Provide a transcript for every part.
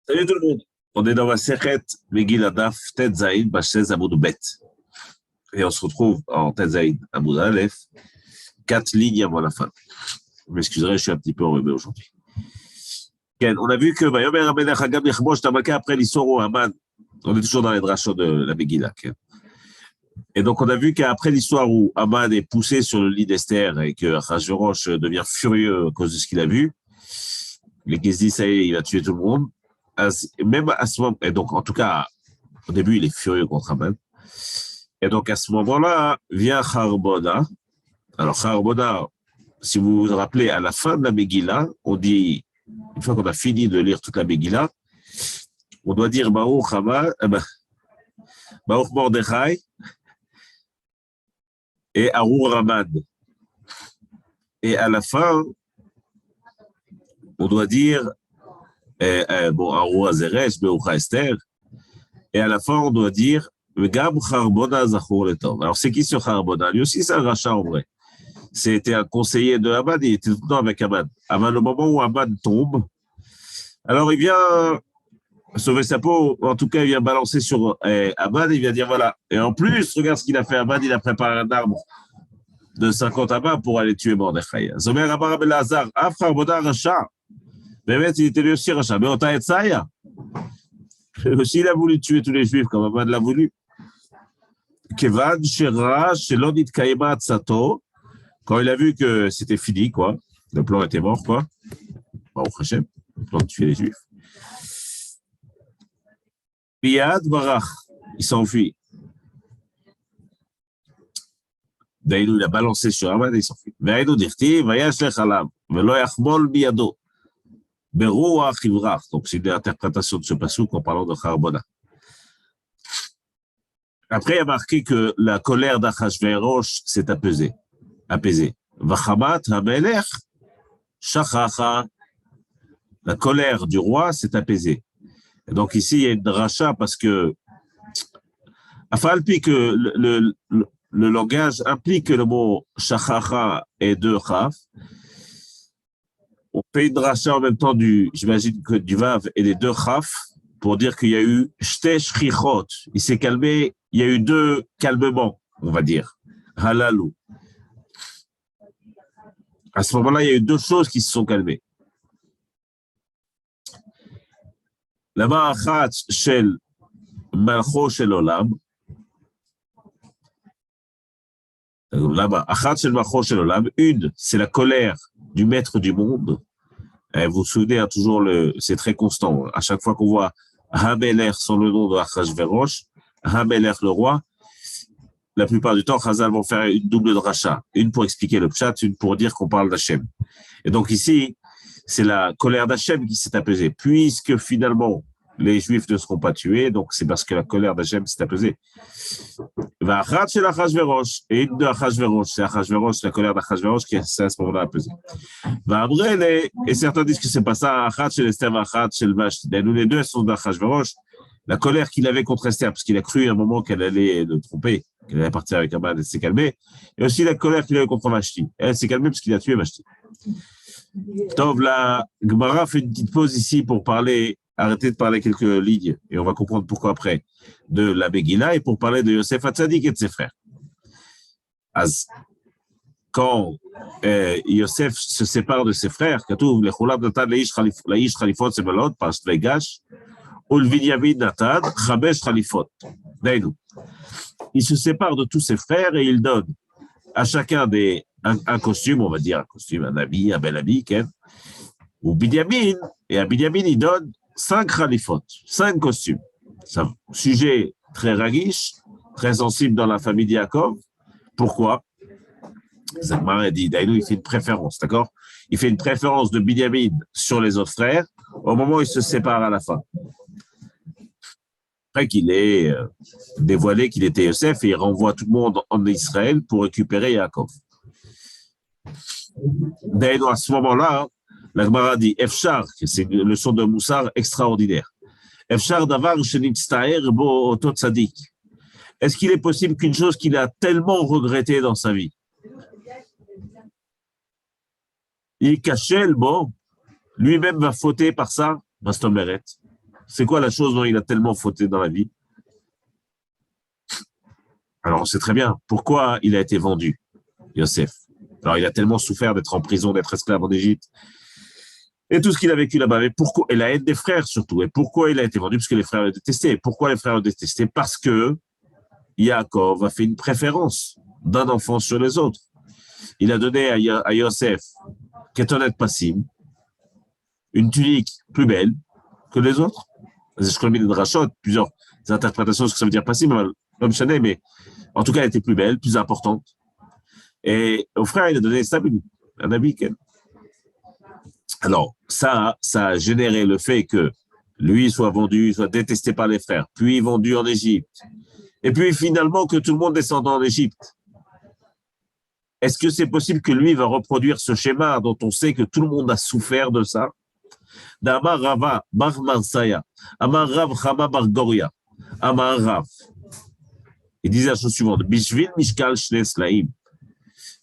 Salut tout le monde. On est dans la Sechet Megillah Daf Tet Zayin Bashez Amoud Bet. Et on se retrouve en Tet Zayin Amoud Aleph, 4 lignes avant la fin. Vous m'excuserez, je suis un petit peu enrhumé aujourd'hui. On a vu que Bayomer Amelech Hagam Nechmosh Tamaka après l'histoire au Haman. On est toujours dans les drachos de la Megillah. Et donc on a vu qu'après l'histoire où Haman est poussé sur le lit d'Esther et que Achashverosh devient furieux à cause de ce qu'il a vu, les qui se disent ça y est, il va tuer tout le monde. Même à ce moment, et donc en tout cas, au début, il est furieux contre Haman. Et donc à ce moment-là, vient Charbona. Alors Charbona, si vous vous rappelez, à la fin de la Megillah, on dit, une fois qu'on a fini de lire toute la Megillah, on doit dire Baruch Haman, Baruch Mordechai et Arur Haman. Et à la fin, on doit dire Arur Azeresh, Baruch Esther. Et à la fin, on doit dire Gam Charbona Zachor Letov. Alors, c'est qui sur Charbona? Lui aussi, c'est un rachat en vrai. C'était un conseiller de Haman, il était tout le temps avec Haman. Avant le moment où Haman tombe, alors il vient sauver sa peau, en tout cas, il vient balancer sur Haman, il vient dire voilà. Et en plus, regarde ce qu'il a fait Haman, il a préparé un arbre de 50 Haman pour aller tuer Mordechai. Zomer Amar Abel Hazar, Af Charbona Racha. Mais il était lui aussi rachat. Mais on t'a Etzaya. Aussi, il a voulu tuer tous les Juifs comme Haman l'a voulu. Kevan, Shera, Shelonit Kaima Tsato, quand il a vu que c'était fini, quoi, le plan était mort, quoi, au Hachem, le plan de tuer les Juifs. Biyad Barach, il s'enfuit. D'ailleurs, il a balancé sur Haman et il s'enfuit. Ve'aïdou dirti, vayash lech alav, ve'lo yachmol biyado. Beruach ivrach. Donc, c'est une interprétation de ce passouk en parlant de Charbona. Après, il y a marqué que la colère d'Achashverosh s'est apaisée. Vachamat hamelech shachacha. La colère du roi s'est apaisée. Et donc ici, il y a une dracha parce que, afalpi que le langage implique que le mot shachacha est deux chaf, on fait une dracha en même temps j'imagine que du vav et des deux chaf, pour dire qu'il y a eu shte shrichot. Il s'est calmé, il y a eu deux calmements, on va dire. Halalou. À ce moment-là, il y a eu deux choses qui se sont calmées. Là-bas, achat shel malcho shel olam. Là-bas, achat shel malcho shel olam. Une, c'est la colère du maître du monde. Vous vous souvenez, hein, toujours c'est très constant. À chaque fois qu'on voit Hamelech sans le nom de Achashverosh, Hamelech le roi, la plupart du temps, Chazal vont faire une double dracha. Une pour expliquer le pshat, une pour dire qu'on parle d'Hachem. Et donc ici, c'est la colère d'Hachem qui s'est apaisée. Puisque finalement, les Juifs ne seront pas tués, donc c'est parce que la colère d'Hachem s'est apaisée. Et une de Achashverosh, c'est Achashverosh, la colère d'Achashverosh qui s'est à ce moment-là apaisée. Et certains disent que c'est pas ça, Achat shel Esther, Achat shel Vashti. Nous, les deux sont d'Achashverosh. La colère qu'il avait contre Esther, parce qu'il a cru à un moment qu'elle allait le tromper, qu'elle allait partir avec Haman, elle s'est calmée. Et aussi la colère qu'il avait contre Vashti. Elle s'est calmée parce qu'il a tué Vashti. Tov, la Gemara fait une petite pause ici pour arrêter de parler quelques lignes, et on va comprendre pourquoi après, de la Megillah, et pour parler de Yosef Hatzadik et de ses frères. Quand Yosef se sépare de ses frères, il se sépare de tous ses frères et il donne à chacun un costume, on va dire un costume, un habit, un bel habit, ou Binyamin, et à Binyamin, il donne 5 khalifot, 5 costumes. C'est un sujet très ragish, très sensible dans la famille d'Yaakov. Pourquoi? Zachmar dit, Daïnou, il fait une préférence, d'accord? Il fait une préférence de Binyamin sur les autres frères au moment où il se sépare à la fin. Après qu'il ait dévoilé qu'il était Yosef, et il renvoie tout le monde en Israël pour récupérer Yaakov. Daïnou, à ce moment-là, la Gemara dit, Efshar, c'est une leçon de Moussar extraordinaire. Efshar davar shenitztaer bo oto tzadik. Est-ce qu'il est possible qu'une chose qu'il a tellement regrettée dans sa vie, il cachait le bon, lui-même va fauter par ça, Bastomeret. C'est quoi la chose dont il a tellement fauté dans la vie? Alors, on sait très bien pourquoi il a été vendu, Yosef. Alors, il a tellement souffert d'être en prison, d'être esclave en Égypte, et tout ce qu'il a vécu là-bas. Mais pourquoi? Et la haine des frères surtout. Et pourquoi il a été vendu? Parce que les frères le détestaient. Et pourquoi les frères le détestaient? Parce que Yaakov a fait une préférence d'un enfant sur les autres. Il a donné à Yosef, Ketonet Passim, une tunique plus belle que les autres. Je connais des drachot, plusieurs interprétations de ce que ça veut dire Passim, mais en tout cas, elle était plus belle, plus importante. Et au frère, il a donné Stabili, un habit. Alors, ça a généré le fait que lui soit vendu, soit détesté par les frères, puis vendu en Égypte. Et puis finalement que tout le monde descende en Égypte. Est-ce que c'est possible que lui va reproduire ce schéma dont on sait que tout le monde a souffert de ça? D'Amar Rava Bar Marsaya, Amar Rav Chama Bar Goria, Amar Rav. Il disait la chose suivante, Bishvil Mishkal Shne Slaim.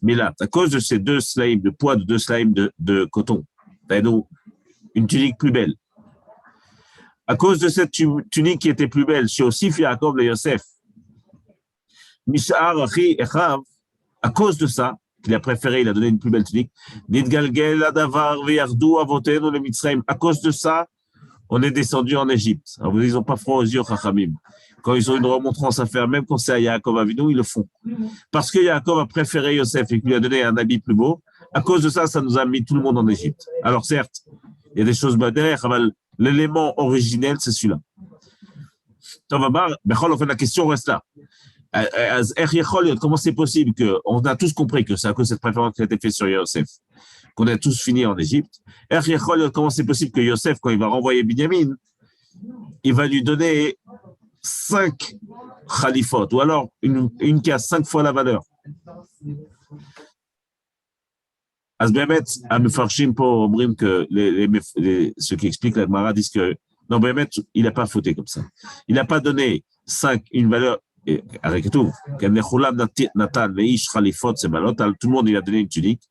Mais là, à cause de ces deux slaim, de poids de deux slaim de coton, une tunique plus belle. À cause de cette tunique qui était plus belle, chez Osif Yaakov le Yosef, Mishar Achi Echav, à cause de ça, qu'il a préféré, il a donné une plus belle tunique, Nidgalgel Adavar Veyardou Avotenu le Mitzrayim. À cause de ça, on est descendu en Égypte. Alors, ils n'ont pas froid aux yeux, Chachamim. Quand ils ont une remontrance à faire, même quand c'est à Yaakov Avinu, ils le font. Parce que Yaakov a préféré Yosef et qu'il lui a donné un habit plus beau, à cause de ça, ça nous a mis tout le monde en Égypte. Alors certes, il y a des choses derrière, l'élément originel, c'est celui-là. La question reste là. Comment c'est possible qu'on a tous compris que c'est à cause de cette préférence qui a été faite sur Yosef, qu'on a tous fini en Égypte? Comment c'est possible que Yosef, quand il va renvoyer Binyamin, il va lui donner 5 khalifot, ou alors une qui a 5 fois la valeur? As Bémet, à Mefarshim pour Omrim, que ceux qui expliquent la Gemara disent que non, Bémet, il n'a pas fauté comme ça. Il n'a pas donné 5, une valeur, avec tout, Natan, Leish, Khalifot, c'est Malotal, tout le monde, il a donné une tunique.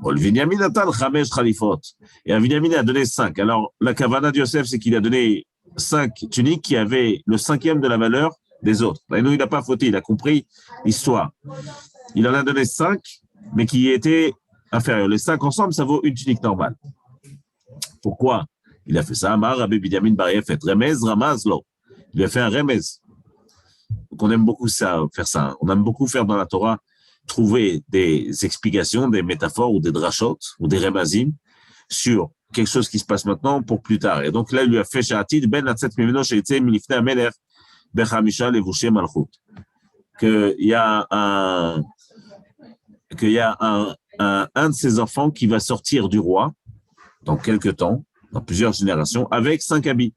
Le Binyamin Natan, Chamesh, Khalifot. Et un Binyamin a donné 5. Alors, la Kavana de Yosef, c'est qu'il a donné 5 tuniques qui avaient le 5e de la valeur des autres. Et nous, il n'a pas fauté, il a compris l'histoire. Il en a donné 5, mais qui étaient inférieurs. Les 5 ensemble, ça vaut une tunique normale. Pourquoi il a fait ça? Amar Rabbi Binyamin Bar Yefet, Remez, Ramazlo. Il a fait un remez. Donc, on aime beaucoup faire ça. On aime beaucoup faire dans la Torah, trouver des explications, des métaphores ou des drachot ou des remazim sur quelque chose qui se passe maintenant pour plus tard. Et donc là, il lui a fait Sha'atid ben Atzet Mimeno Sheitze Milifnei Amelech Bechamisha Levushe Malchut. Qu'il y a un de ses enfants qui va sortir du roi dans quelques temps, dans plusieurs générations, avec 5 habits.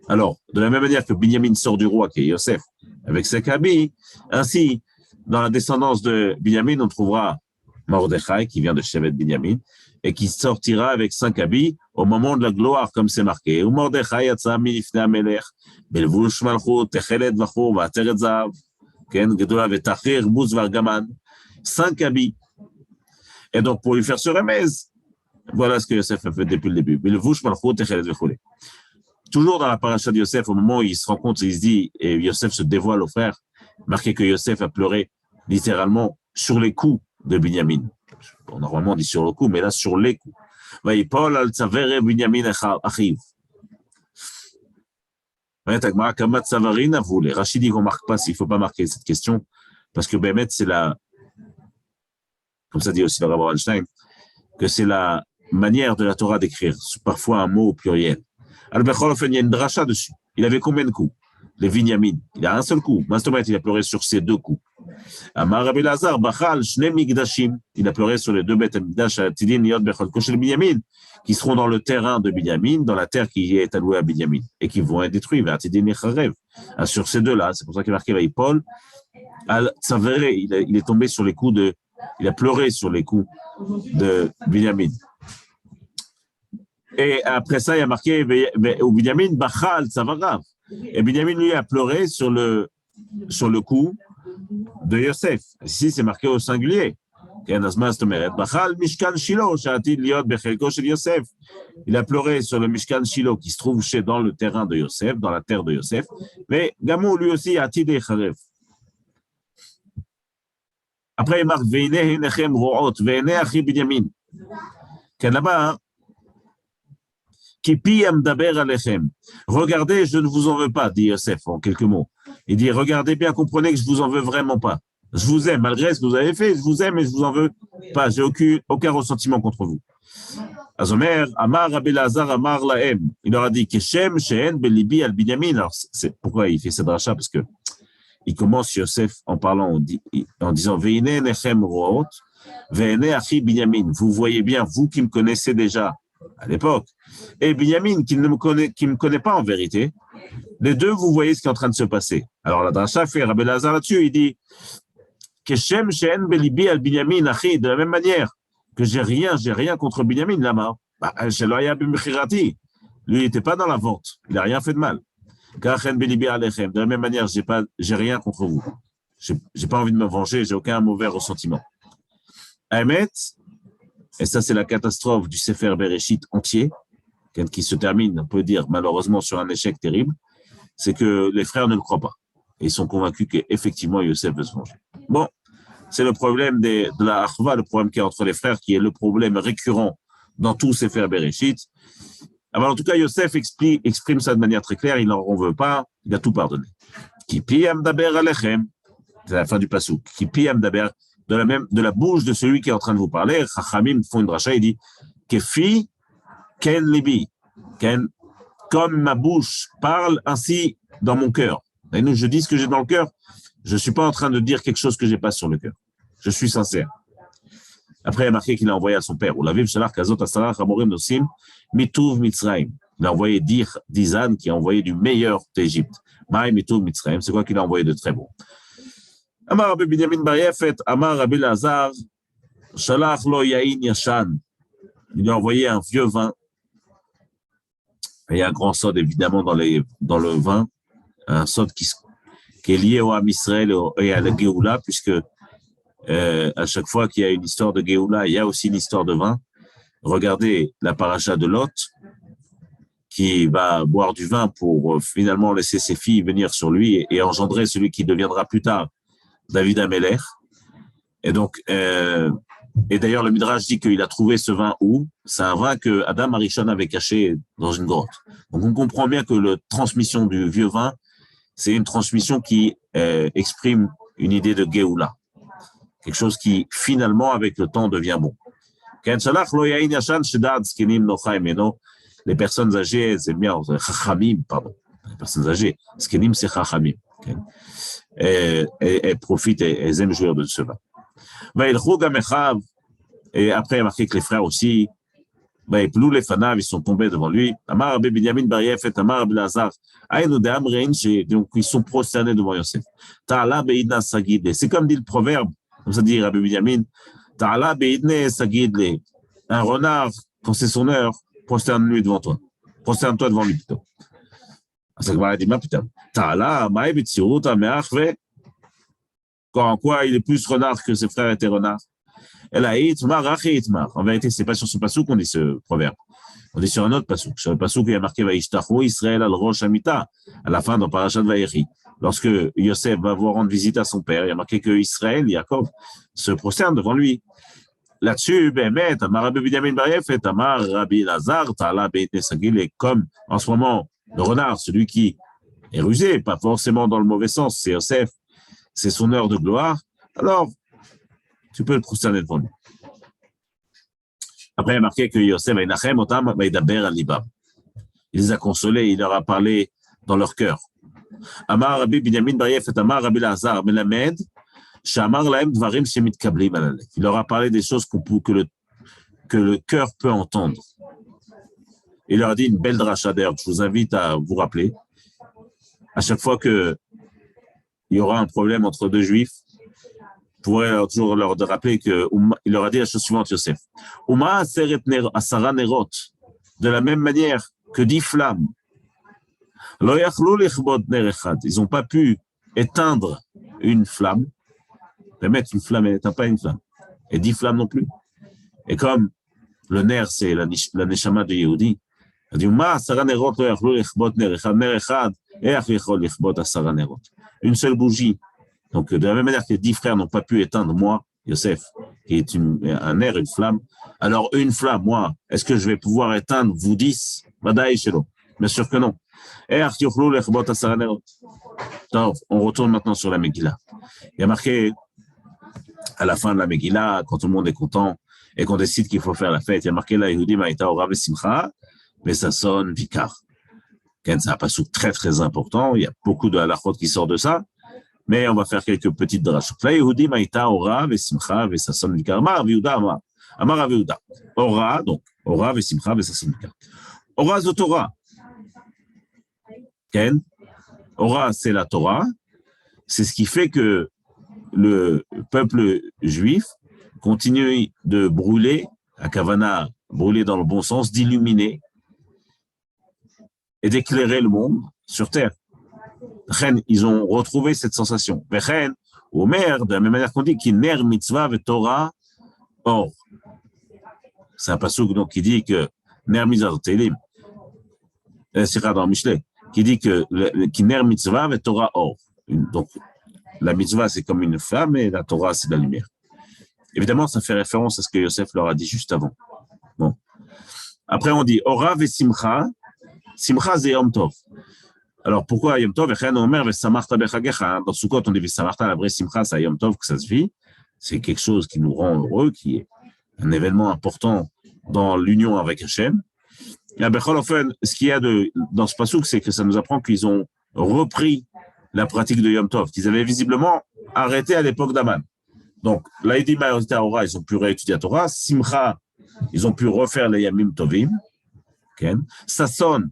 Alors, de la même manière que Binyamin sort du roi, qui est Yosef, avec 5 habits, ainsi, dans la descendance de Binyamin, on trouvera Mordechai, qui vient de Shevet Binyamin, et qui sortira avec 5 habits au moment de la gloire, comme c'est marqué. Ou Mordechai yatsa milifnei hamelech, belvush malchut, techelet vachur, va'ateret zahav, ken, gedola vetachir, buz vargaman. 5 habits. Et donc, pour lui faire ce remez, voilà ce que Yosef a fait depuis le début. Belvush malchut, techelet vachur. Toujours dans la paracha de Yosef, au moment où il se rend compte, il se dit, et Yosef se dévoile au frère, marqué que Yosef a pleuré littéralement sur les coups de Binyamin. Bon, normalement, on dit sur le coup, mais là, sur les coups. Vaïpol al tzavere Binyamin achiv. Rachid dit qu'on ne marque pas, s'il ne faut pas marquer cette question, parce que Bémet, c'est comme ça dit aussi le Rabbi Einstein, que c'est la manière de la Torah d'écrire, parfois un mot au pluriel. Alors, il y a une dracha dessus. Il avait combien de coups? Les Binyamin. Il a un seul coup. Mastomet, il a pleuré sur ces 2 coups. Amar Rabbi Lazar, Bachal, Shne Migdashim. Il a pleuré sur les 2 bêtes Migdash, Tidin, Yod, Bechol, Koshel Binyamin, qui seront dans le terrain de Binyamin, dans la terre qui est allouée à Binyamin, et qui vont être détruits, vers Tidin et Charev. Sur ces 2-là, c'est pour ça qu'il est marqué Vaïpol. Al-Tzavere, il est tombé sur les coups il a pleuré sur les coups de Binyamin. Et après ça, il a marqué Binyamin, Bachal, Tzavarav. Et Binyamin, lui, a pleuré sur le coup de Yosef. Ici, c'est marqué au singulier. כן, אז מה זאת אומרת? בחל משכן שילה, שעתיד להיות בחלקו של יוסף. Il a pleuré sur le Mishkan Shiloh qui se trouve dans le terrain de Yosef, dans la terre de Yosef, mais Gamou lui aussi a tiré Kharev. Après, il marque Veine Hinechem Ro'ot, Veine Achi Binyamin. Ken là-bas, Kipi Amdaber Alechem. Regardez, je ne vous en veux pas, dit Yosef en quelques mots. Il dit, regardez bien, comprenez que je vous en veux vraiment pas. Je vous aime, malgré ce que vous avez fait, je vous aime et je vous en veux pas. J'ai aucun ressentiment contre vous. Azomer, Amar Rabbi Lazar, Amar Lahem. Il leur a dit, Keshem, Shehen, Belibi, Al Binyamin. Alors, c'est pourquoi il fait cette rachat? Parce que il commence Yosef en parlant, en disant, Veine Nechem Root, Veine Achi Binyamin. Vous voyez bien, vous qui me connaissez déjà à l'époque, et Binyamin qui ne me connaît pas en vérité, les deux, vous voyez ce qui est en train de se passer. Alors, la dracha fait Rabbi Lazar là-dessus, il dit, Keshem Shehen, Belibi, Al Binyamin, Achi, de la même manière que j'ai rien contre Binyamin là-bas. Lui, il n'était pas dans la vente. Il n'a rien fait de mal. De la même manière, j'ai rien contre vous. J'ai pas envie de me venger, j'ai aucun mauvais ressentiment. Ahmet, et ça c'est la catastrophe du Sefer Bereshit entier, qui se termine, on peut dire malheureusement sur un échec terrible, c'est que les frères ne le croient pas. Et ils sont convaincus qu'effectivement Yosef veut se venger. Bon, c'est le problème de la Achva, le problème qui est entre les frères, qui est le problème récurrent dans tous ces Sefer Bereshit. Alors, en tout cas, Yosef exprime ça de manière très claire, il n'en veut pas, il a tout pardonné. Kipi amdaber alechem, c'est la fin du passouk. Kipi amdaber, de la bouche de celui qui est en train de vous parler, Chachamim font une dracha, il dit, Kefi ken libi, ken, comme ma bouche parle, ainsi dans mon cœur. Et nous, je dis ce que j'ai dans le cœur, je ne suis pas en train de dire quelque chose que j'ai pas sur le cœur. Je suis sincère. Après, il a marqué qu'il a envoyé à son père. Il a envoyé Dizan, qui a envoyé du meilleur d'Égypte. C'est quoi qu'il a envoyé de très bon? Amar Rabbi Binyamin bar Yefet, Amar Rabbi Lazar, Shalach lo yain yashan. Il a envoyé un vieux vin. Il y a un grand sod, évidemment, dans le vin. Un sod qui est lié au Ham Israël et à la Géoula, puisque à chaque fois qu'il y a une histoire de Géoula, il y a aussi une histoire de vin. Regardez la paracha de Lot, qui va boire du vin pour finalement laisser ses filles venir sur lui et engendrer celui qui deviendra plus tard David Améler. Et donc, et d'ailleurs, le Midrash dit qu'il a trouvé ce vin où? C'est un vin que Adam Arishon avait caché dans une grotte. Donc, on comprend bien que la transmission du vieux vin, c'est une transmission qui exprime une idée de Géoula. Quelque chose qui, finalement, avec le temps, devient bon. Les personnes âgées, c'est bien, chachamim, pardon. Les personnes âgées, skenim, c'est chachamim. Elles profitent et elles aiment jouer de ce vin. Et après, il y a marqué que les frères aussi, ils sont tombés devant lui. Amar Rabbi Binyamin bar Yefet, Amar Rabbi Lazar. Donc, ils sont prosternés devant Yosef. Ta'ala be'idna sagidle. C'est comme dit le proverbe, comme ça dit Rabbi Binyamin. Ta'ala be'idne sagidle. Un renard, quand c'est son heure, prosterne-lui devant toi. Prosterne-toi devant lui plutôt. C'est comme il dit, mais putain. Ta'ala, ma'e be'tsiruta me'achve. En quoi il est plus renard que ses frères étaient renards? En vérité, c'est pas sur ce passouk qu'on dit ce proverbe. On dit sur un autre passouk. Sur le passouk, il y a marqué Vaishtachu Israël al Rosh Amita, à la fin dans Parashat Vayechi. Lorsque Yosef va rendre visite à son père, il y a marqué que Israël, Yaakov, se prosterne devant lui. Là-dessus, Bémet, Amar Rabbi Binyamin bar Yefet, Amar Rabbi Lazar, Ta'ala Be'etne Sagil, et comme en ce moment, le renard, celui qui est rusé, pas forcément dans le mauvais sens, c'est Yosef, c'est son heure de gloire, alors tu peux le prosterner devant lui. Après, il y a marqué que Yosef il les a consolés, il leur a parlé dans leur cœur. Amar Rabbi Binyamin bar Yefet, Amar Rabbi Lazar, Melamed, Shamar Lahem Dvarim Shemit Kablim Alalek. Il leur a parlé des choses que le cœur peut entendre. Il leur a dit une belle dracha d'ailleurs, je vous invite à vous rappeler. À chaque fois qu'il y aura un problème entre deux juifs, je pourrais toujours leur rappeler qu'il leur a dit la chose suivante, Yosef. Uma asara nerot, de la même manière que 10 flammes. Lo yachlu lichbot ner echad. Ils n'ont pas pu éteindre une flamme. Mettre une flamme, elle n'éteint pas une flamme. et 10 flammes non plus. Et comme le nerf, c'est la neshama de Yehudi, il dit, une seule bougie. Donc, de la même manière que les 10 frères n'ont pas pu éteindre moi, Yosef, qui est un nerf, une flamme, alors une flamme, moi, est-ce que je vais pouvoir éteindre vous 10? Badaï Shelo. Bien sûr que non. Donc, on retourne maintenant sur la Megillah. Il y a marqué à la fin de la Megillah, quand tout le monde est content et qu'on décide qu'il faut faire la fête, il y a marqué là, Yehudi Ma'ita Ora Vesimcha, mais ça sonne Vikar. C'est un passouk très très important. Il y a beaucoup de halachot qui sortent de ça, mais on va faire quelques petites drachot. Là, Yehudi Ma'ita Ora Vesimcha, mais ça sonne Vikar. Amar Aviuda Amar. Amar Aviuda. Ora, donc, Ora Vesimcha, mais ça sonne Vikar. Ora c'est Torah. Ken, Ora, c'est la Torah. C'est ce qui fait que le peuple juif continue de brûler, à Kavana, brûler dans le bon sens, d'illuminer et d'éclairer le monde sur terre. Ils ont retrouvé cette sensation. Omer, de la même manière qu'on dit, qui ner mitzvah ve Torah or. C'est un passouk donc qui dit que ner mitzvah Télim, c'est dans Michelet, qui dit que qui ner mitzvah ve Torah or. Donc la mitzvah c'est comme une flamme et la Torah c'est de la lumière. Évidemment, ça fait référence à ce que Yosef leur a dit juste avant. Bon. Après, on dit Ora ve Simcha. Simcha, c'est Yom Tov. Alors, pourquoi Yom Tov? Dans Sukkot, on dit Vesamarta, la vraie Simcha, c'est Yom Tov que ça se vit. C'est quelque chose qui nous rend heureux, qui est un événement important dans l'union avec Hachem. Et à Bechol, ce qu'il y a dans ce passouk, c'est que ça nous apprend qu'ils ont repris la pratique de Yom Tov, qu'ils avaient visiblement arrêté à l'époque d'Aman. Donc, l'Aïdi Ma'orita Ora, ils ont pu réétudier la Torah. Simcha, ils ont pu refaire les Yamim Tovim. Ça sonne,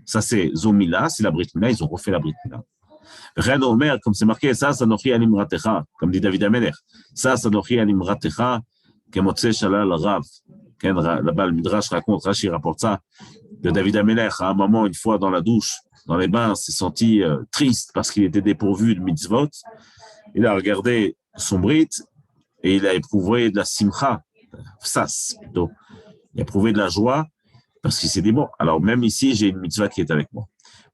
ça c'est Zomila, c'est la Brit Mila, ils ont refait la Brit Mila. Ren Omer, comme c'est marqué, ça Sanochi Anim Ratecha, comme dit David Amelech. Ça Sanochi Anim Ratecha, Kemotse Shalal Rav. Là-bas, le Midrash raconte, Rashi rapporte ça, de David Amelech, à un moment, une fois dans la douche, dans les bains, s'est senti triste parce qu'il était dépourvu de mitzvot. Il a regardé son Brit et il a éprouvé de la simcha, sas plutôt. Il a éprouvé de la joie parce qu'il s'est dit, bon, alors même ici, j'ai une mitzvah qui est avec moi.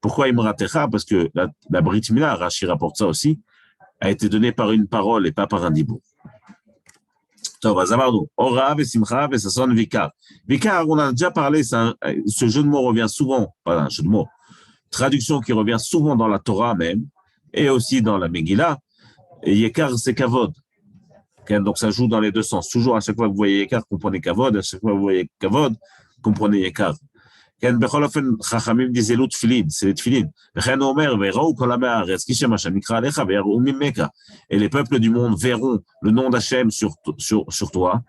Pourquoi il me ratecha? Parce que la Brit Mila, Rashi rapporte ça aussi, a été donnée par une parole et pas par un dibour. Ora ve simcha ve sason vikar. Vikar, on a déjà parlé, ce jeu de mots revient souvent, pas un jeu de mots, traduction qui revient souvent dans la Torah même, et aussi dans la Megillah. Et Yekar, c'est Kavod. Donc, ça joue dans les deux sens. Toujours, à chaque fois que vous voyez Yekar, comprenez Kavod. À chaque fois que vous voyez Kavod, comprenez Yekar. Bechol ofen, Chachamim disaient l'eau tfilin, c'est les tfilin. Bechen Omer, Verou, Kolam Haaretz, Kishem Hashem, Mikra Alecha, Ve'yaru Mimeka. Et les peuples du monde verront le nom d'Hachem sur toi,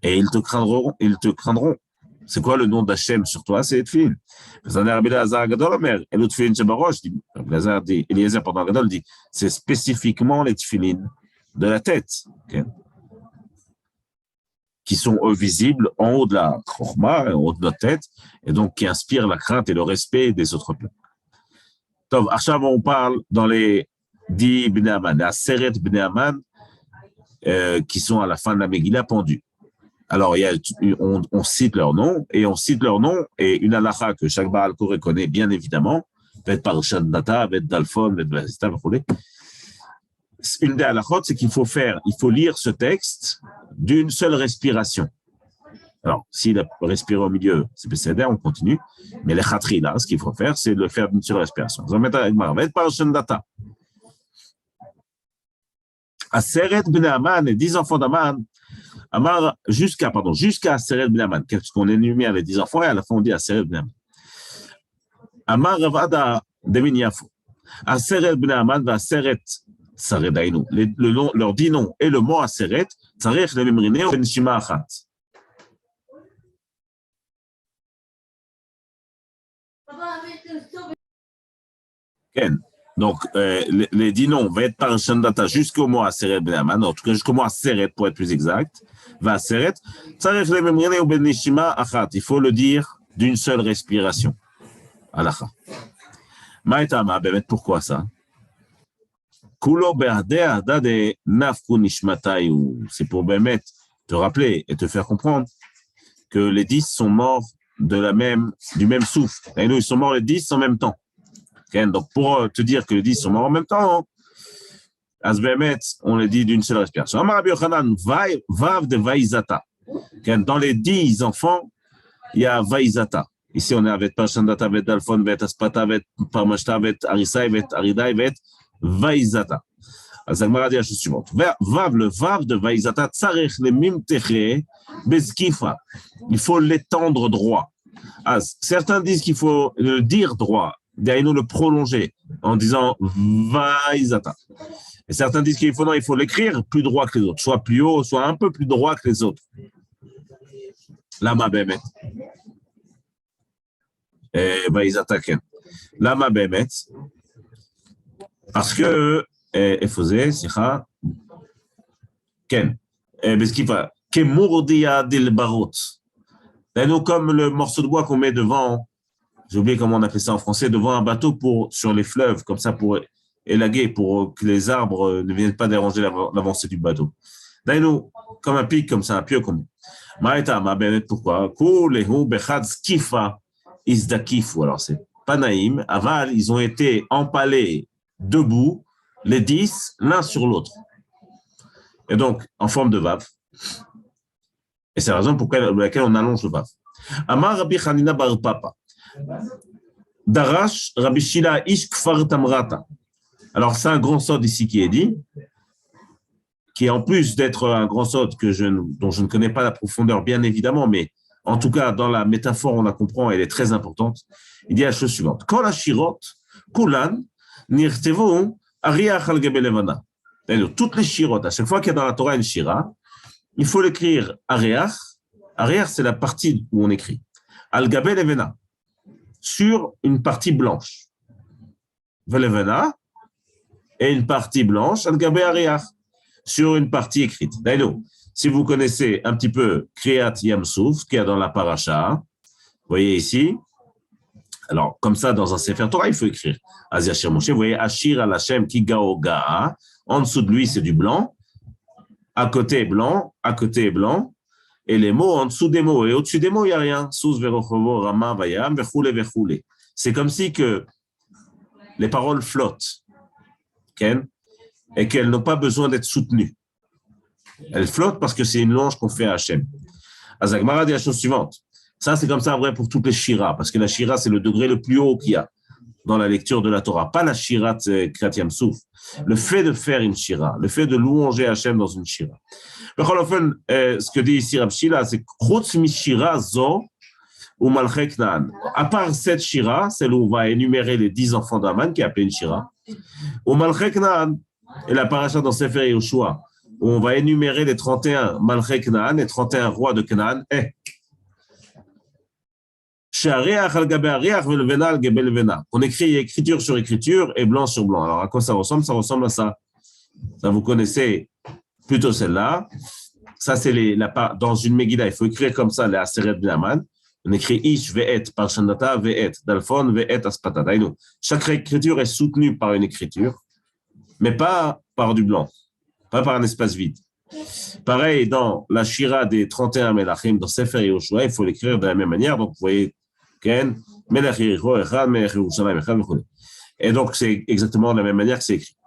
et ils te craindront. C'est quoi le nom d'Hachem sur toi? C'est les tfilin. Eliezer, pendant Gadol, dit, c'est spécifiquement les tfilin de la tête, okay, qui sont eux visibles en haut de la chorma, en haut de notre tête, et donc qui inspirent la crainte et le respect des autres peuples. Donc, Achav, on parle dans les 10 Bnei Aman, les Aseret Bnei Aman, qui sont à la fin de la Megillah pendus. Alors, on cite leur nom, et une halakha que chaque Baal Koré connaît bien évidemment, peut-être par Shandata, peut-être Dalphon, peut-être Vasista, une des halakhot, c'est qu'il faut lire ce texte d'une seule respiration. Alors, s'il a respiré au milieu, c'est Besséder, on continue, mais les khatri, là, ce qu'il faut faire, c'est le faire d'une seule respiration. On va mettre avec Marvet par Shandata. Aseret Bnei Aman, les 10 enfants d'Aman, Amar, jusqu'à Aseret Bnei Aman, qu'est-ce qu'on énumère les 10 enfants, et à la fin on dit Aseret Bnei Aman. Amar Ravada Demin Yafo. Aseret Bnei Aman va Aseret Saredainu. Leur 10 noms et le mot Aseret, Tzarech Lemimrine ou Benishima Achat. Ken. Donc, les 10 noms vont être par Shandata jusqu'au mot Aseret Bnei Aman, en tout cas jusqu'au mot Aseret pour être plus exact. Va Aseret, Tzarech Lemimrine ou Benishima Achat. Il faut le dire d'une seule respiration. Alacha. Maïtama, pourquoi ça? Kulo be'adeh de nafku nishmatayu. C'est pour Bémet te rappeler et te faire comprendre que les 10 sont morts du même souffle. Et nous, ils sont morts les 10 en même temps. Okay? Donc, pour te dire que les 10 sont morts en même temps, Bémet, on les dit d'une seule respiration. Amar Rabbi Yochanan, vav de vaizata. Okay? Dans les 10 enfants, il y a vaizata. Ici, on est avec Pashandata, avec Dalphon, avec Aspata, avec Parmashta, avec Arisai, avec Aridai, avec vaizata. אז הגמרא dit la chose suivante. Vav, le vav de vaizata, tsarech le mimteche bezkifa. Il faut l'étendre droit. Certains disent qu'il faut le dire droit, d'ailleurs le prolonger en disant vaizata. Et certains disent qu'il faut l'écrire plus droit que les autres, soit plus haut, soit un peu plus droit que les autres. Lama bemet. Vaizata ken. Lama bemet. Parce que איפה זה? סליחה. כן, בסקיפה. כמורדיה דלברות. Nous, comme le morceau de bois qu'on met devant, j'ai oublié comment on appelle ça en français, devant un bateau sur les fleuves, comme ça pour élaguer, pour que les arbres ne viennent pas déranger l'avancée du bateau. Nous, comme un pic, comme ça, un pieu comme. Maïta, ma bête, pourquoi? Koulehu bechad skifa isdakifu. Alors, c'est pas naïm. Aval, ils ont été empalés debout, les 10, l'un sur l'autre. Et donc, en forme de vav. Et c'est la raison pour laquelle on allonge le vav. Amar Rabbi Hanina bar Papa. Darash Rabbi Shila ish kfar tamrata. Alors, c'est un grand sod ici qui est dit, qui en plus d'être un grand sod dont je ne connais pas la profondeur, bien évidemment, mais en tout cas, dans la métaphore, on la comprend, elle est très importante. Il dit la chose suivante. Kol hashirot, kulan, nirtevu, Ariach al-Gabe Levana. Toutes les shirotes, à chaque fois qu'il y a dans la Torah une shira, il faut l'écrire Ariach. Ariach, c'est la partie où on écrit. Al-Gabe Levana, sur une partie blanche. Velevana, et une partie blanche, Al-Gabe Ariach, sur une partie écrite. D'ailleurs, si vous connaissez un petit peu Kriyat Yamsouf, qu'il y a dans la paracha, vous voyez ici, alors, comme ça, dans un Sefer Torah, il faut écrire. Azir Moshe, vous voyez, Ashir al Hashem ki gao ga'a. En dessous de lui, c'est du blanc. À côté, blanc. À côté, blanc. Et les mots en dessous des mots. Et au-dessus des mots, il n'y a rien. Sous verochovo rama vayam vechoule vechoule. C'est comme si que les paroles flottent. Okay? Et qu'elles n'ont pas besoin d'être soutenues. Elles flottent parce que c'est une louange qu'on fait à Hashem. Azagmara dit la chose suivante. Ça, c'est comme ça vrai pour toutes les shiras, parce que la shira, c'est le degré le plus haut qu'il y a dans la lecture de la Torah, pas la shira Kriyat Yamsouf. Le fait de faire une shira, le fait de louanger Hachem dans une shira. Ce que dit ici Rav Shila, c'est Chutz mi shira zo ou malchei Knaan. À part cette shira, celle où on va énumérer les 10 enfants d'Aman, qui est appelée une shira, ou malchei Knaan, et la paracha dans Sefer Yehoshua, où on va énumérer les 31 malchei Knaan, les 31 rois de Canaan. On écrit écriture sur écriture et blanc sur blanc. Alors, à quoi ça ressemble? Ça ressemble à ça. Ça, vous connaissez plutôt celle-là. Ça, c'est dans une Megillah. Il faut écrire comme ça, les Aseret B'Aman. On écrit Ish, Ve'et, Parshandata, Ve'et, Dalphon, Ve'et, Aspata. Chaque écriture est soutenue par une écriture, mais pas par du blanc, pas par un espace vide. Pareil, dans la Shira des 31 Melachim, dans Sefer Yehoshua, il faut l'écrire de la même manière. Donc, vous voyez, et donc, c'est exactement de la même manière que c'est écrit.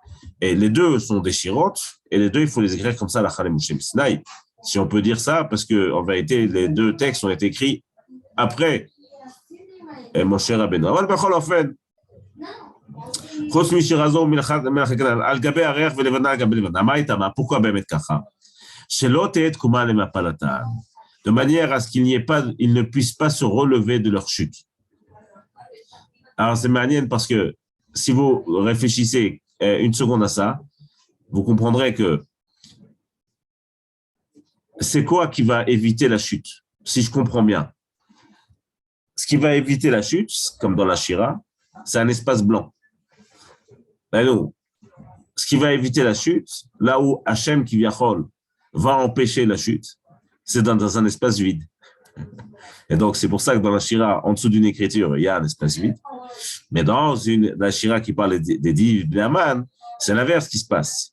Et les deux sont des shirotes, et les deux, il faut les écrire comme ça, la Chalem Moshe Sinai. Si on peut dire ça, parce que en vérité, les deux textes ont été écrits après Moshe Rabbeinu. Pourquoi Bémet Kacha? De manière à ce qu'ils ne puissent pas se relever de leur chute. Alors, c'est manière parce que si vous réfléchissez une seconde à ça, vous comprendrez que c'est quoi qui va éviter la chute, si je comprends bien. Ce qui va éviter la chute, comme dans la Shira, c'est un espace blanc. Ce qui va éviter la chute, là où Hachem Kivyachol va empêcher la chute, c'est dans un espace vide. Et donc, c'est pour ça que dans la Shira, en dessous d'une écriture, il y a un espace vide. Mais dans la Shira qui parle des 10 B'Aman, C'est l'inverse qui se passe.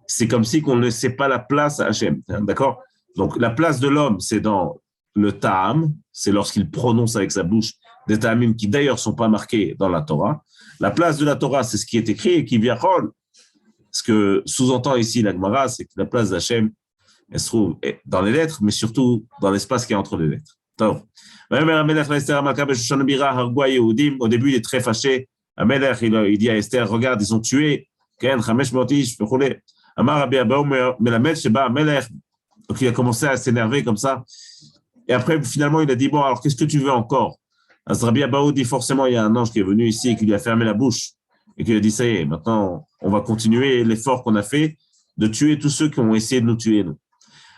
C'est comme si on ne laissait pas la place à Hachem. Hein, d'accord? Donc, la place de l'homme, c'est dans le ta'am, c'est lorsqu'il prononce avec sa bouche des ta'amim qui d'ailleurs ne sont pas marqués dans la Torah. La place de la Torah, c'est ce qui est écrit et qui vient rôle. Ce que sous-entend ici la Gemara, c'est que la place d'Hachem, elle se trouve dans les lettres, mais surtout dans l'espace qui est entre les lettres. Au début, il est très fâché. Amelech, il dit à Esther, regarde, ils ont tué. Donc, il a commencé à s'énerver comme ça. Et après, finalement, il a dit, bon, alors, qu'est-ce que tu veux encore? Rabbi Abaou dit, forcément, il y a un ange qui est venu ici et qui lui a fermé la bouche. Et qui a dit, ça y est, maintenant, on va continuer l'effort qu'on a fait de tuer tous ceux qui ont essayé de nous tuer, nous.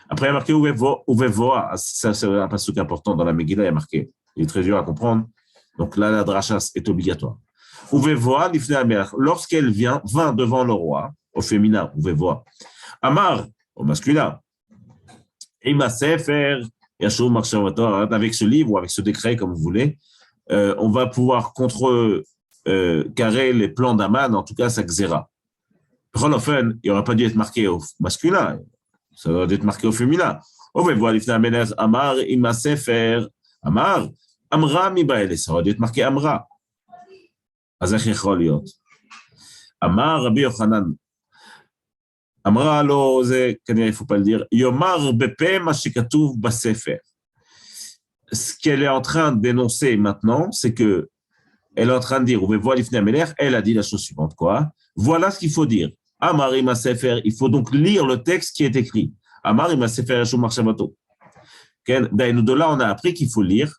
Après, il y a marqué Uvevoa. Ça, c'est un passage important dans la Megillah, il y a marqué. Il est très dur à comprendre. Donc là, la dracha est obligatoire. Uvevoa, lorsqu'elle vint devant le roi, au féminin, Uvevoa. Amar, au masculin. Ima Sefer, Yashou Marshavator, avec ce livre ou avec ce décret, comme vous voulez, on va pouvoir carrer les plans d'Aman, en tout cas, sa xéra. Rolofen, il n'aurait pas dû être marqué au masculin. Ça doit être marqué au féminin. On va voir l'ifna amener Amar, Ima Sefer, Amar, Amra Mibaele. Ça doit être marqué Amra. Azach Echoliot. Amar, Rabbi Yochanan. Amra, alors, il ne faut pas le dire. Yomar Bepe Mashikatouv Basefer. Ce qu'elle est en train de dénoncer maintenant, c'est que elle est en train de dire, on va voir l'ifna amener, elle a dit la chose suivante, quoi? Voilà ce qu'il faut dire. Amar Ima Sefer, il faut donc lire le texte qui est écrit. Amar Ima Sefer Yashou Marshavato. De là, on a appris qu'il faut lire.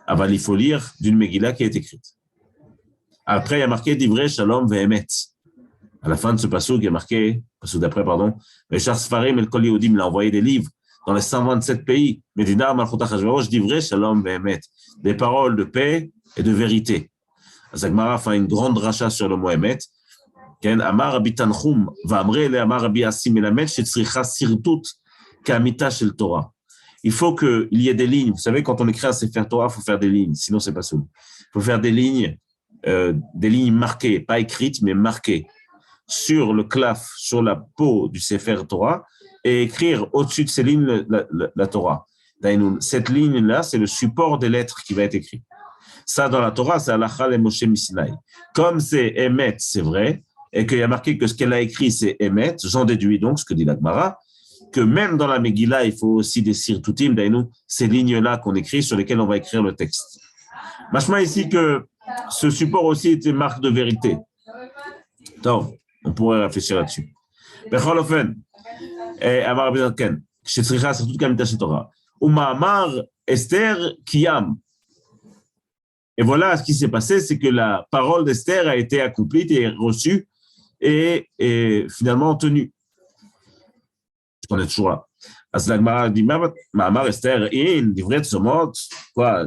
Il faut lire d'une Megillah qui est écrite. Après, il y a marqué Divrei Shalom Ve'emet. À la fin de ce passouk, il y a marqué, passouk d'après, pardon, Veshar Sfarim El Kol Yehudim, il a envoyé des livres dans les 127 pays. Medina Malchut Achashverosh, Divrei Shalom Ve'emet. Des paroles de paix et de vérité. Azagmara fait une grande rachat sur le mot Emet. Amar Rabbi Tanchum va amrer le Amar Rabbi Assim Melamed shetzricha sirtut kamita shel Torah. Il faut qu'il y ait des lignes. Vous savez, quand on écrit un Sefer Torah, il faut faire des lignes, sinon c'est pas ça. Il faut faire des lignes marquées, pas écrites, mais marquées sur le claf, sur la peau du Sefer Torah, et écrire au-dessus de ces lignes la Torah. Cette ligne-là, c'est le support des lettres qui va être écrit. Ça, dans la Torah, c'est Halacha le Moshe Misinaï. Comme c'est Emet, c'est vrai, et qu'il y a marqué que ce qu'elle a écrit, c'est Emet, j'en déduis donc ce que dit la Gemara, que même dans la Megillah, il faut aussi des sirtutim, ces lignes-là qu'on écrit, sur lesquelles on va écrire le texte. Machma ici que ce support aussi était marque de vérité. Donc, on pourrait réfléchir là-dessus. Becholofen, Amar Benken, Shetzricha Sirtut Kamita Shel Torah. Umamar Esther Kiyam. Et voilà ce qui s'est passé, c'est que la parole d'Esther a été accomplie et reçue et finalement tenue. On est toujours là. Aslagmara dit, Ma'amar Esther, il livrait de ce mot, quoi,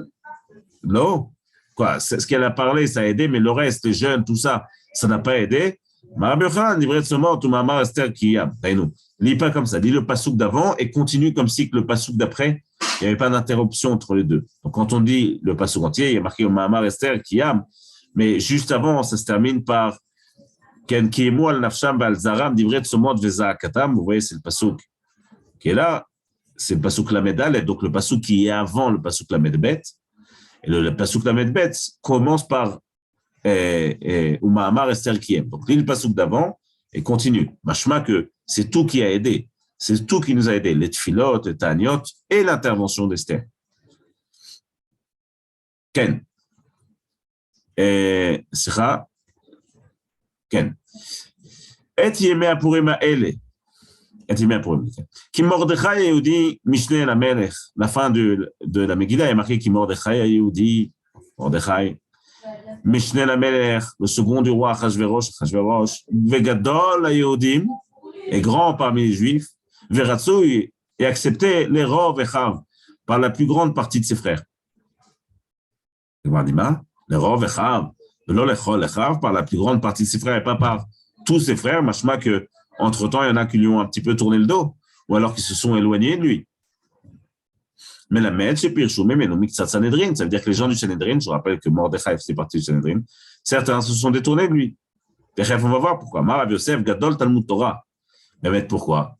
non, quoi, ce qu'elle a parlé, ça a aidé, mais le reste, les jeunes, tout ça, ça n'a pas aidé. Ma'amar Yochanan livrait de ce mot, ou Ma'amar Esther qui a, lis pas comme ça, lis le passouk d'avant et continue comme si que le passouk d'après, il n'y avait pas d'interruption entre les deux. Donc, quand on dit le passouk entier, il y a marqué Ma'amar Esther qui a, mais juste avant, ça se termine par Ken Kiemu al Nafsham Bal Zaram livrait de ce mot Veza Katam, vous voyez, c'est le passouk qui est là, c'est le passouk Lamed Aleph, donc le passouk qui est avant le passouk Lamed Bet. Et le passouk Lamed Bet commence par Ma'amar Esther Kiem. Donc, lis le passouk d'avant et continue. Machma que c'est tout qui a aidé. C'est tout qui nous a aidé. Les tfilot, les ta'aniot et l'intervention d'Esther. Ken. Sera. Ken. Et yemei apurim ha'ele. Qui Mordechai Yehudi Mishneh la Melech. La fin de la Megillah est marqué qui Mordechai Yehudi, Mordechai, Mishneh la Melech, le second du roi Achashverosh, Vegadol Yehudim, est grand parmi les Juifs, Veratzoui, et accepté les Rov Echav par la plus grande partie de ses frères. Les Rov Echav, l'Olechol Echav par la plus grande partie de ses frères et pas par tous ses frères, machma que entre-temps, il y en a qui lui ont un petit peu tourné le dos, ou alors qui se sont éloignés de lui. Mais la Med, c'est Pirchou, mais non, Miktsat Sanhedrin, ça veut dire que les gens du Sanhedrin, je rappelle que Mordechai faisait partie du Sanhedrin, certains se sont détournés de lui. On va voir pourquoi. Mar Rav Yosef, Gadol Talmud Torah. Mais pourquoi?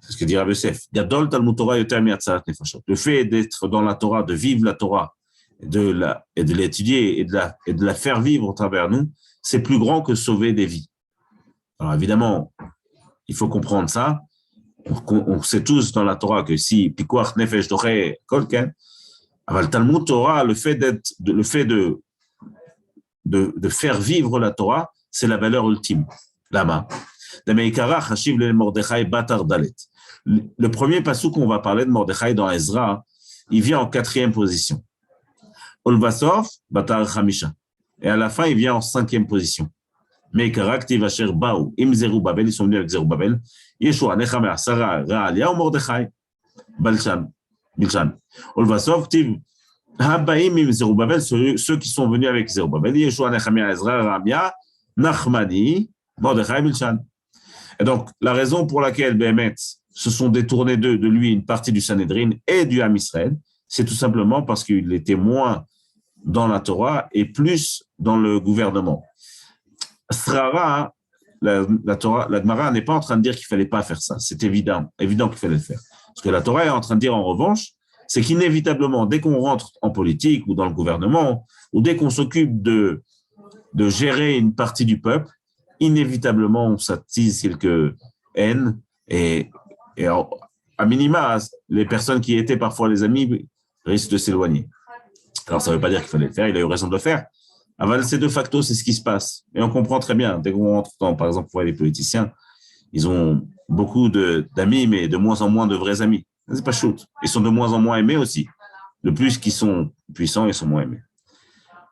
C'est ce que dit Rav Yosef. Gadol Talmud Torah yoter mi'atzalat nefashot. Le fait d'être dans la Torah, de vivre la Torah, et de l'étudier et de la faire vivre au travers nous, c'est plus grand que sauver des vies. Alors évidemment, il faut comprendre ça. On sait tous dans la Torah que si Pikuach Nefesh Doré Kolken, le Talmud Torah, le fait de faire vivre la Torah, c'est la valeur ultime. Lama. Le premier passage qu'on va parler de Mordechai dans Ezra, il vient en 4e position. Olvasov, Batar Chamisha. Et à la fin, il vient en 5e position. Mais Karakti Vacher Baou, Im Zerubabel, ils sont venus avec Zerubabel. Yeshua, Nechama, Sarah, Raalia ou Mordechai, Bilshan. Olvasov, Tiv, Habaim, Im Zerubabel, ceux qui sont venus avec Zerubabel. Yeshua, Nechama, Ezra, Ramia, Nachmani, Mordechai, Bilshan. Et donc, la raison pour laquelle Béhémet se sont détournés de lui une partie du Sanhédrin et du Ham Israël, c'est tout simplement parce qu'il était moins dans la Torah et plus dans le gouvernement. Srara, la Gemara n'est pas en train de dire qu'il ne fallait pas faire ça. C'est évident qu'il fallait le faire. Ce que la Torah est en train de dire en revanche, c'est qu'inévitablement, dès qu'on rentre en politique ou dans le gouvernement, ou dès qu'on s'occupe de gérer une partie du peuple, inévitablement, on s'attise quelques haines et à minima, les personnes qui étaient parfois les amis risquent de s'éloigner. Alors, ça ne veut pas dire qu'il fallait le faire, il a eu raison de le faire. Aval, c'est de facto, c'est ce qui se passe. Et on comprend très bien, dès qu'on rentre dans, par exemple, les politiciens, ils ont beaucoup d'amis, mais de moins en moins de vrais amis. C'est pas shoot. Ils sont de moins en moins aimés aussi. Le plus qu'ils sont puissants, ils sont moins aimés.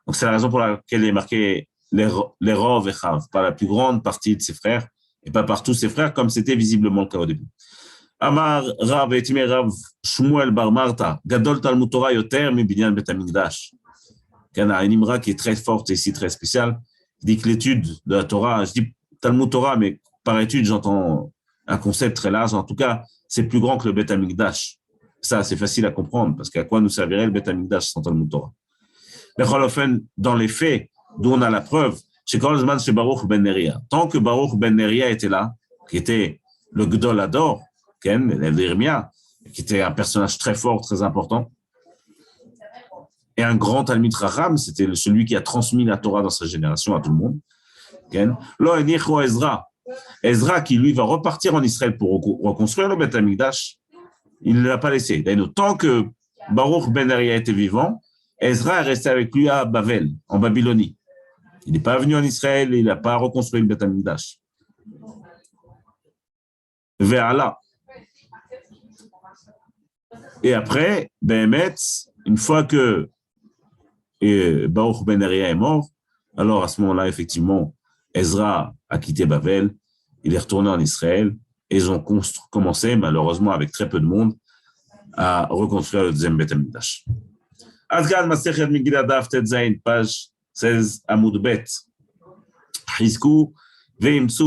Donc, c'est la raison pour laquelle il est marqué les Rov et Chav, par la plus grande partie de ses frères, et pas par tous ses frères, comme c'était visiblement le cas au début. Amar Rav et Timé Rav Shmuel Bar Marta, Gadol Talmud Torah Yoter mi Binyan Bet Hamikdash. Il y a une imra qui est très forte et ici très spéciale. Il dit que l'étude de la Torah, je dis Talmud Torah, mais par étude, j'entends un concept très large. En tout cas, c'est plus grand que le Bet Hamikdash. Ça, c'est facile à comprendre, parce qu'à quoi nous servirait le Bet Hamikdash sans Talmud Torah? Mais dans les faits, d'où on a la preuve, c'est Kolzman chez Baruch Ben Neria. Tant que Baruch Ben Neria était là, qui était le Gdol Ador, l'élève d'Irmia, qui était un personnage très fort, très important, et un grand Talmid Chacham, c'était celui qui a transmis la Torah dans sa génération à tout le monde. Lo enicho Ezra. Ezra, qui lui va repartir en Israël pour reconstruire le Beth Amikdash, il ne l'a pas laissé. Tant que Baruch Ben Neria était vivant, Ezra est resté avec lui à Bavel, en Babylonie. Il n'est pas venu en Israël et il n'a pas reconstruit le Beth Amikdash. Ve'ala. Et après, Béhémet, une fois que Baruch Ben Neria est mort, alors à ce moment-là, effectivement, Ezra a quitté Bavel, il est retourné en Israël et ils ont commencé, malheureusement avec très peu de monde, à reconstruire le deuxième Beth Amikdash. Adgan Masechet Megillah Daf Tet Zayin, page 16, Amud Bet. Chizku ve'imtsu